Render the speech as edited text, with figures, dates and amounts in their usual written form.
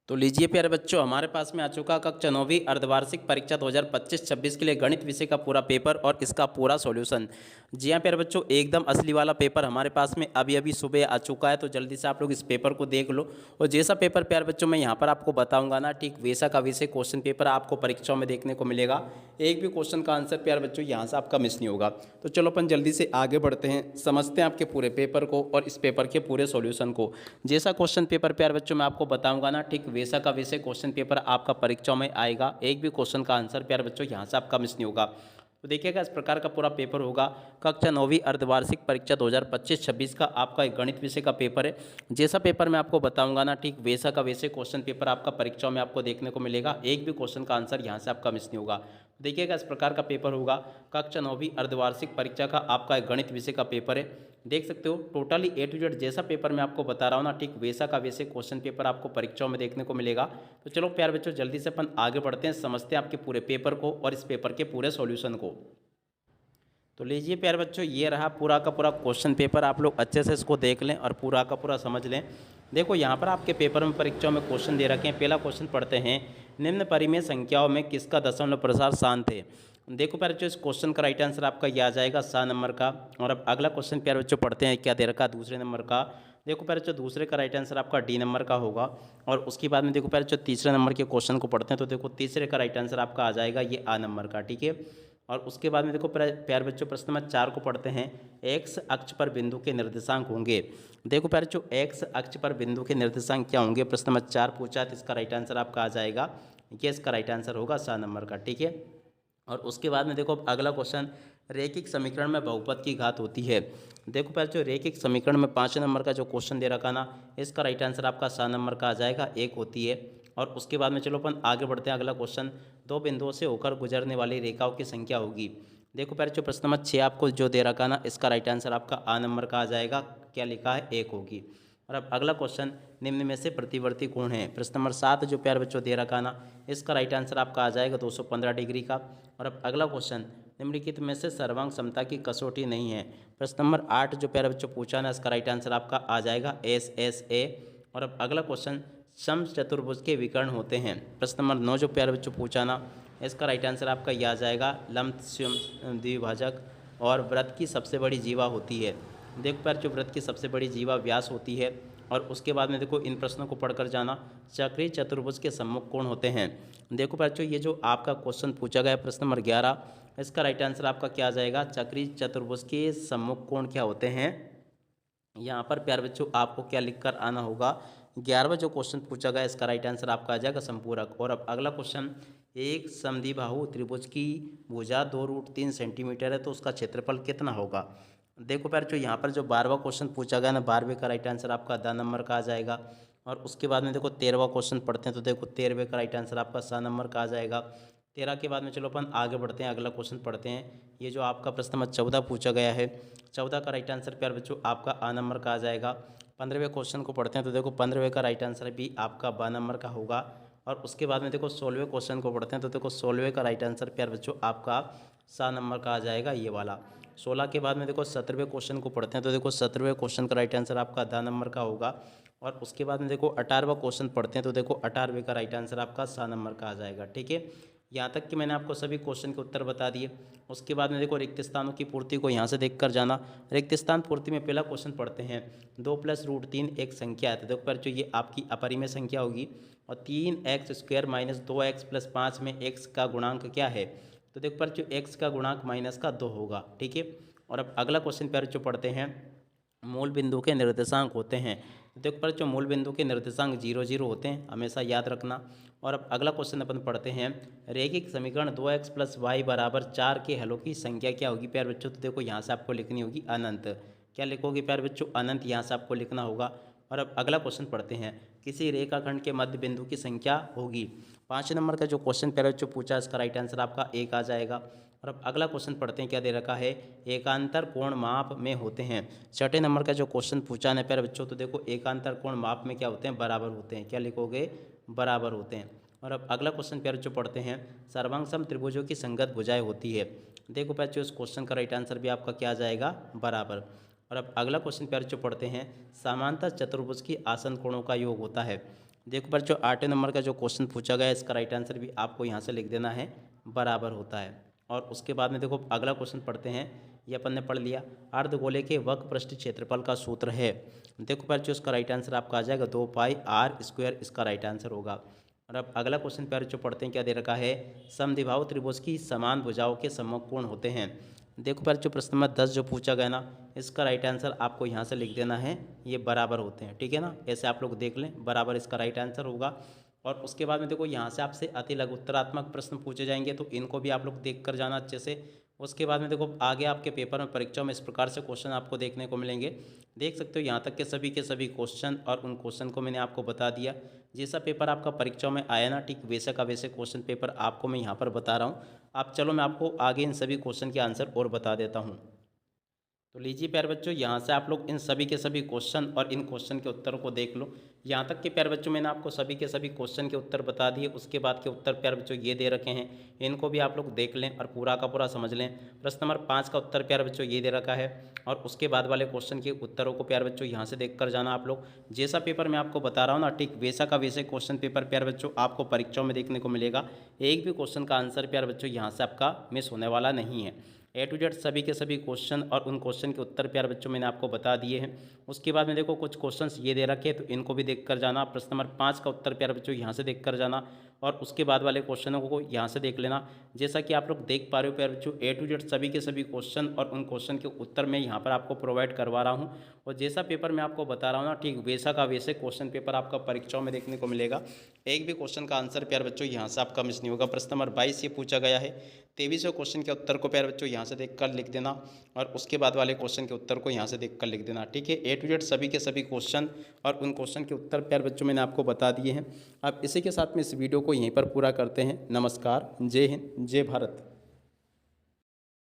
तो लीजिए प्यारे बच्चों, हमारे पास में आ चुका कक्षा 9वीं अर्धवार्षिक परीक्षा 2025-26 के लिए गणित विषय का पूरा पेपर और इसका पूरा सॉल्यूशन। जी हाँ प्यारे बच्चों, एकदम असली वाला पेपर हमारे पास में अभी अभी सुबह आ चुका है। तो जल्दी से आप लोग इस पेपर को देख लो। और जैसा पेपर प्यारे बच्चों मैं यहाँ पर आपको बताऊंगा ना, ठीक वैसा का वैसे क्वेश्चन पेपर आपको परीक्षाओं में देखने को मिलेगा। एक भी क्वेश्चन का आंसर प्यारे बच्चों यहाँ से आपका मिस नहीं होगा। तो चलो अपन जल्दी से आगे बढ़ते हैं, समझते हैं आपके पूरे पेपर को और इस पेपर के पूरे सॉल्यूशन को। जैसा क्वेश्चन पेपर प्यारे बच्चों मैं आपको बताऊंगा ना, ठीक वैसा का वैसे क्वेश्चन पेपर आपका परीक्षाओं में आएगा। एक भी क्वेश्चन का आंसर प्यारे बच्चों यहाँ से आपका मिस नहीं होगा। तो देखिएगा, इस प्रकार का पूरा पेपर होगा। कक्षा 9वीं अर्धवार्षिक परीक्षा 2025-26 का आपका एक गणित विषय का पेपर है। जैसा पेपर मैं आपको बताऊंगा ना, ठीक वैसा का वैसे क्वेश्चन पेपर आपका परीक्षाओं में आपको देखने को मिलेगा। एक भी क्वेश्चन का आंसर यहाँ से आपका मिस नहीं होगा। देखिएगा, इस प्रकार का पेपर होगा। कक्षा 9वीं अर्धवार्षिक परीक्षा का आपका एक गणित विषय का पेपर है। देख सकते हो, टोटली ए टू जेड जैसा पेपर मैं आपको बता रहा हूँ ना, ठीक वैसा का वैसे क्वेश्चन पेपर आपको परीक्षाओं में देखने को मिलेगा। तो चलो प्यार बच्चों, जल्दी से अपन आगे बढ़ते हैं, समझते हैं आपके पूरे पेपर को और इस पेपर के पूरे सॉल्यूशन को। तो लीजिए प्यारे बच्चों, ये रहा पूरा का पूरा क्वेश्चन पेपर। आप लोग अच्छे से इसको देख लें और पूरा का पूरा समझ लें। देखो यहाँ पर आपके पेपर में परीक्षाओं में क्वेश्चन दे रखे हैं। पहला क्वेश्चन पढ़ते हैं, निम्न परिमेय संख्याओं में किसका दशमलव प्रसार शांत है। देखो प्यारे बच्चों, इस क्वेश्चन का राइट आंसर आपका ये आ जाएगा 7 नंबर का। और अब अगला क्वेश्चन प्यारे बच्चों पढ़ते हैं, क्या दे रखा है दूसरे नंबर का। देखो प्यारे बच्चों, दूसरे का राइट आंसर आपका डी नंबर का होगा। और उसके बाद में देखो प्यारे बच्चों, तीसरे नंबर के क्वेश्चन को पढ़ते हैं। तो देखो तीसरे का राइट आंसर आपका आ जाएगा ये आ नंबर का, ठीक है। और उसके बाद में देखो प्यारे बच्चों, प्रश्न नंबर 4 को पढ़ते हैं, एक्स अक्ष पर बिंदु के निर्देशांक होंगे। देखो प्यारे बच्चों, एक्स अक्ष पर बिंदु के निर्देशांक क्या होंगे, प्रश्न नंबर 4 पूछा है। तो इसका राइट आंसर आपका आ जाएगा ये, इसका राइट आंसर होगा 7 नंबर का, ठीक है। और उसके बाद में देखो अगला क्वेश्चन, रैखिक समीकरण में बहुपद की घात होती है। देखो पहले जो रैखिक समीकरण में 5 नंबर का जो क्वेश्चन दे रखा ना, इसका राइट आंसर आपका 7 नंबर का आ जाएगा, 1 होती है। और उसके बाद में चलो अपन आगे बढ़ते हैं। अगला क्वेश्चन, दो बिंदुओं से होकर गुजरने वाली रेखाओं की संख्या होगी। देखो पहले जो प्रश्न नंबर 6 आपको जो दे रखा ना, इसका राइट आंसर आपका आ नंबर का आ जाएगा, क्या लिखा है 1 होगी। और अब अगला क्वेश्चन, निम्न में से प्रतिवर्ती कोण है। प्रश्न नंबर 7 जो प्यारे बच्चों दे रखा ना, इसका राइट आंसर आपका आ जाएगा 215 डिग्री का। और अब अगला क्वेश्चन, निम्नलिखित में से सर्वांग समता की कसौटी नहीं है। प्रश्न नंबर 8 जो प्यारे बच्चों पूछा ना, इसका राइट आंसर आपका आ जाएगा SSA। और अब अगला क्वेश्चन, समचतुर्भुज के विकर्ण होते हैं। प्रश्न नंबर 9 जो प्यारे बच्चों पूछा ना, इसका राइट आंसर आपका यह आ जाएगा लंब द्विभाजक। और वृत्त की सबसे बड़ी जीवा होती है। देख पर जो वृत्त की सबसे बड़ी जीवा व्यास होती है। और उसके बाद में देखो इन प्रश्नों को पढ़कर जाना, चक्रीय चतुर्भुज के सम्मुख कोण होते हैं। देखो बच्चों, ये जो आपका क्वेश्चन पूछा गया प्रश्न नंबर 11, इसका राइट आंसर आपका क्या आ जाएगा, चक्रीय चतुर्भुज के सम्मुख कोण क्या होते हैं। यहाँ पर प्यारे बच्चों आपको क्या लिख कर आना होगा, 11वां जो क्वेश्चन पूछा गया इसका राइट आंसर आपका आ जाएगा संपूरक। और अब अगला क्वेश्चन, एक समद्विबाहु त्रिभुज की भुजा 2√3 सेंटीमीटर है, तो उसका क्षेत्रफल कितना होगा। देखो प्यारे बच्चों, यहाँ पर जो 12वां क्वेश्चन पूछा गया ना, 12वें का राइट आंसर आपका 10 नंबर का आ जाएगा। और उसके बाद में देखो 13वां क्वेश्चन पढ़ते हैं। तो देखो 13वें का राइट आंसर आपका 7 नंबर का आ जाएगा। 13 के बाद में चलो अपन आगे बढ़ते हैं, अगला क्वेश्चन पढ़ते हैं। ये जो आपका प्रश्न नंबर 14 पूछा गया है, 14 का राइट आंसर प्यारे बच्चों आपका आ नंबर का आ जाएगा। 15वें क्वेश्चन को पढ़ते हैं। तो देखो 15वें का राइट आंसर भी आपका 12 नंबर का होगा। और उसके बाद में देखो 16वें क्वेश्चन को पढ़ते हैं। तो देखो 16वें का राइट आंसर प्यारे बच्चों आपका 7 नंबर का आ जाएगा, ये वाला। 16 के बाद में देखो 17वें क्वेश्चन को पढ़ते हैं। तो देखो 17वें क्वेश्चन का राइट आंसर आपका 10 नंबर का होगा। और उसके बाद में देखो 18वां क्वेश्चन पढ़ते हैं। तो देखो 18वें का राइट आंसर आपका 7 नंबर का आ जाएगा, ठीक है। यहाँ तक कि मैंने आपको सभी क्वेश्चन के उत्तर बता दिए। उसके बाद में देखो रिक्त स्थानों की पूर्ति को यहाँ से देख कर जाना। रिक्त स्थान पूर्ति में पहला क्वेश्चन पढ़ते हैं, 2 + √3 एक संख्या है। तो देखो पर जो ये आपकी अपरिमेय संख्या होगी। और 3x² - 2x + 5 में x का गुणांक क्या है। तो देखो पर जो x का गुणांक -2 होगा, ठीक है। और अब अगला क्वेश्चन पर जो पढ़ते हैं, मूल बिंदु के निर्देशांक होते हैं। देखो पर जो मूल बिंदु के निर्देशांक 0 0 होते हैं, हमेशा याद रखना। और अब अगला क्वेश्चन अपन पढ़ते हैं, रैखिक समीकरण 2x + y = 4 के हलों की संख्या क्या होगी प्यारे बच्चों। तो देखो यहाँ से आपको लिखनी होगी अनंत। क्या लिखोगे प्यारे बच्चों, अनंत यहाँ से आपको लिखना होगा। और अब अगला क्वेश्चन पढ़ते हैं, किसी रेखाखंड के मध्य बिंदु की संख्या होगी। 5 नंबर का जो क्वेश्चन प्यारे बच्चों पूछा, इसका राइट आंसर आपका 1 आ जाएगा। और अब अगला क्वेश्चन पढ़ते हैं, क्या दे रखा है, एकांतर कोण माप में होते हैं। छठे नंबर का जो क्वेश्चन पूछा है प्यारे बच्चों, तो देखो एकांतर कोण माप में क्या होते हैं, बराबर होते हैं। क्या लिखोगे, बराबर होते हैं। और अब अगला क्वेश्चन प्यारे बच्चों पढ़ते हैं, सर्वांग सम त्रिभुजों की संगत भुजाएं होती है। देखो प्यारे बच्चों, इस क्वेश्चन का राइट आंसर भी आपका क्या आ जाएगा, बराबर। और अब अगला क्वेश्चन प्यारे बच्चों पढ़ते हैं, समांतर चतुर्भुज की आसन कोणों का योग होता है। देखो पर जो 8वें नंबर का जो क्वेश्चन पूछा गया है इसका राइट आंसर भी आपको यहाँ से लिख देना है बराबर होता है। और उसके बाद में देखो अगला क्वेश्चन पढ़ते हैं। ये अपन ने पढ़ लिया। अर्धगोले के वक्रपृष्ठीय क्षेत्रफल का सूत्र है। देखो पर जो इसका राइट आंसर आपका आ जाएगा 2πr² इसका राइट आंसर होगा। और अब अगला क्वेश्चन प्यारे जो पढ़ते हैं क्या दे रखा है, समद्विबाहु त्रिभुज की समान भुजाओं के सम्मुख कोण होते हैं। देखो प्यारे जो प्रश्न नंबर 10 जो पूछा गया ना, इसका राइट आंसर आपको यहाँ से लिख देना है ये बराबर होते हैं, ठीक है ना। ऐसे आप लोग देख लें, बराबर इसका राइट आंसर होगा। और उसके बाद में देखो यहाँ से आपसे अति लघुत्तरात्मक प्रश्न पूछे जाएंगे, तो इनको भी आप लोग देख कर जाना अच्छे से। उसके बाद में देखो आगे आपके पेपर में परीक्षा में इस प्रकार से क्वेश्चन आपको देखने को मिलेंगे। देख सकते हो यहाँ तक के सभी क्वेश्चन, और उन क्वेश्चन को मैंने आपको बता दिया। जैसा पेपर आपका परीक्षा में आया ना, ठीक वैसे का वैसे क्वेश्चन पेपर आपको मैं यहाँ पर बता रहा हूँ। आप चलो मैं आपको आगे इन सभी क्वेश्चन के आंसर और बता देता हूँ। तो लीजिए प्यारे बच्चों, यहाँ से आप लोग इन सभी के सभी क्वेश्चन और इन क्वेश्चन के उत्तरों को देख लो। यहाँ तक के प्यारे बच्चों मैंने आपको सभी के सभी क्वेश्चन के उत्तर बता दिए। उसके बाद के उत्तर प्यारे बच्चों ये दे रखे हैं, इनको भी आप लोग देख लें और पूरा का पूरा समझ लें। प्रश्न नंबर 5 का उत्तर प्यारे बच्चों ये दे रखा है, और उसके बाद वाले क्वेश्चन के उत्तरों को प्यारे बच्चों यहाँ से देख कर जाना आप लोग। जैसा पेपर मैं आपको बता रहा हूँ ना, ठीक वैसा का वैसे क्वेश्चन पेपर प्यारे बच्चों आपको परीक्षाओं में देखने को मिलेगा। एक भी क्वेश्चन का आंसर प्यारे बच्चों यहाँ से आपका मिस होने वाला नहीं है। A to Z सभी के सभी क्वेश्चन और उन क्वेश्चन के उत्तर प्यारे बच्चों मैंने आपको बता दिए हैं। उसके बाद में देखो कुछ क्वेश्चंस ये दे रखे हैं, तो इनको भी देख कर जाना। प्रश्न नंबर 5 का उत्तर प्यारे बच्चों यहाँ से देख कर जाना, और उसके बाद वाले क्वेश्चनों को यहाँ से देख लेना। जैसा कि आप लोग देख पा रहे हो प्यारे बच्चों, A to Z सभी के सभी क्वेश्चन और उन क्वेश्चन के उत्तर मैं यहाँ पर आपको प्रोवाइड करवा रहा हूँ। और जैसा पेपर मैं आपको बता रहा हूँ ना, ठीक वैसा का वैसे क्वेश्चन पेपर आपका परीक्षाओं में देखने को मिलेगा। एक भी क्वेश्चन का आंसर प्यारे बच्चों यहाँ से आपका मिस नहीं होगा। प्रश्न नंबर 22 ये पूछा गया है। 23वें क्वेश्चन के उत्तर को प्यारे बच्चों यहाँ से देख कर लिख देना, और उसके बाद वाले क्वेश्चन के उत्तर को यहाँ से देख कर लिख देना, ठीक है। A to Z सभी के सभी क्वेश्चन और उन क्वेश्चन के उत्तर प्यारे बच्चों मैंने आपको बता दिए हैं। अब इसी के साथ में इस वीडियो को यहीं पर पूरा करते हैं। नमस्कार, जय हिंद, जय भारत।